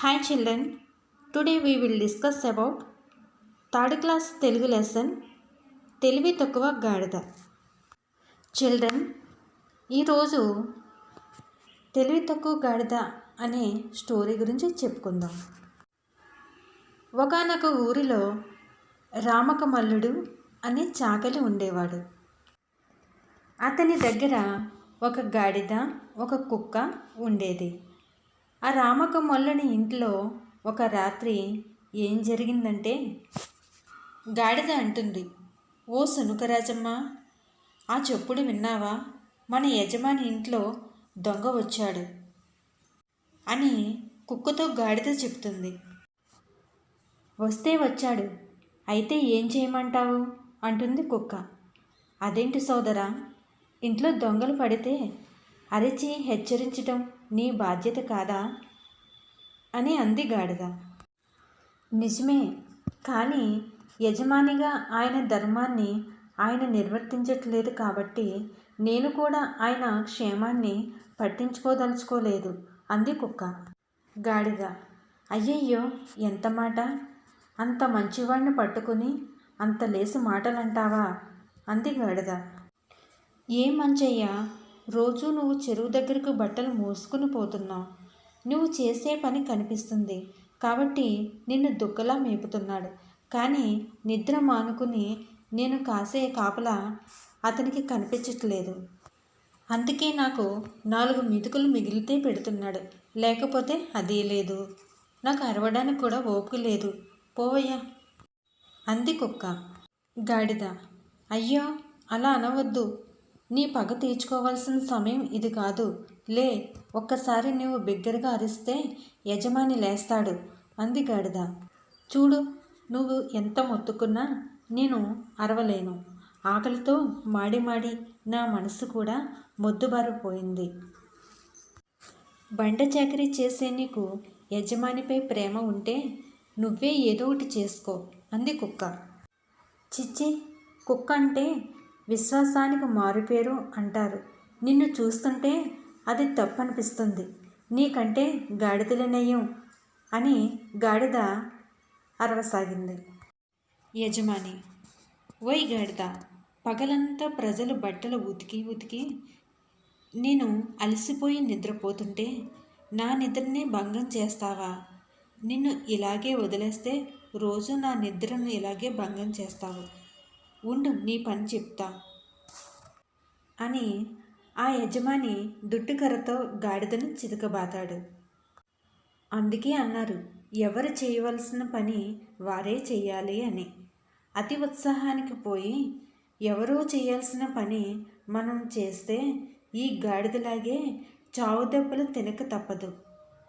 Hi children, today we will discuss about third class Telugu lesson తెలివి తక్కువ గాడిద. Children, ఈరోజు తెలివి తక్కువ గాడిద అనే స్టోరీ గురించి చెప్పుకుందాం. ఒకానొక ఊరిలో రామకమల్లుడు అనే చాకలి ఉండేవాడు. అతని దగ్గర ఒక గాడిద, ఒక కుక్క ఉండేది. ఆ రామకమల్లుని ఇంట్లో ఒక రాత్రి ఏం జరిగిందంటే, గాడిద అంటుంది, ఓ సునుకరాజమ్మ, ఆ చెప్పుడు విన్నావా? మన యజమాని ఇంట్లో దొంగ వచ్చాడు అని కుక్కతో గాడిద చెప్తుంది. వస్తే వచ్చాడు, అయితే ఏం చేయమంటావు అంటుంది కుక్క. అదేంటి సోదరా, ఇంట్లో దొంగలు పడితే అరిచి హెచ్చరించటం నీ బాధ్యత కాదా అని అంది గాడిద. నిజమే, కానీ యజమానిగా ఆయన ధర్మాన్ని ఆయన నిర్వర్తించట్లేదు కాబట్టి నేను కూడా ఆయన క్షేమాన్ని పట్టించుకోదలుచుకోలేదు అంది కుక్క. గాడిద, అయ్యయ్యో, ఎంత మాట! అంత మంచివాడిని పట్టుకుని అంత లేసి మాటలంటావా అంది గాడిద. ఏ మంచయ్యా, రోజు నువ్వు చెరువు దగ్గరకు బట్టలు మోసుకుని పోతున్నావు. నువ్వు చేసే పని కనిపిస్తుంది కాబట్టి నిన్ను దుక్కలా మేపుతున్నాడు. కానీ నిద్ర మానుకుని నేను కాసే కాపలా అతనికి కనిపించట్లేదు. అందుకే నాకు 4 మెతుకులు మిగిలితే పెడుతున్నాడు, లేకపోతే అదే లేదు. నాకు అరవడానికి కూడా ఓపిక లేదు, పోవయ్యా అంది కుక్క. గాడిద, అయ్యో, అలా అనవద్దు. నీ పగ తీర్చుకోవాల్సిన సమయం ఇది కాదు. లే, ఒక్కసారి నువ్వు బిగ్గరగా అరిస్తే యజమాని లేస్తాడు అంది గాడిద. చూడు, నువ్వు ఎంత మొత్తుకున్నా నేను అరవలేను. ఆకలితో మాడి నా మనసు కూడా మొద్దుబారిపోయింది. బండ చాకరీ చేసే నీకు యజమానిపై ప్రేమ ఉంటే నువ్వే ఏదో ఒకటి చేసుకో అంది కుక్క. చిచ్చి, కుక్క అంటే విశ్వాసానికి మారుపేరు అంటారు. నిన్ను చూస్తుంటే అది తప్పనిపిస్తుంది. నీకంటే గాడిదల నయం అని గాడిద అరవసాగింది. యజమాని, ఓయ్ గాడిద, పగలంతా ప్రజలు బట్టలు ఉతికి నేను అలసిపోయి నిద్రపోతుంటే నా నిద్రని భంగం చేస్తావా? నిన్ను ఇలాగే వదిలేస్తే రోజు నా నిద్రను ఇలాగే భంగం చేస్తావు. ఉండు, నీ పని చెప్తా అని ఆ యజమాని దుడ్డుకర్రతో గాడిదను చితకబాతాడు. అందుకే అన్నారు, ఎవరు చేయవలసిన పని వారే చెయ్యాలి అని. అతి ఉత్సాహానికి పోయి ఎవరో చేయాల్సిన పని మనం చేస్తే ఈ గాడిదలాగే చావు దెబ్బలు తినక తప్పదు.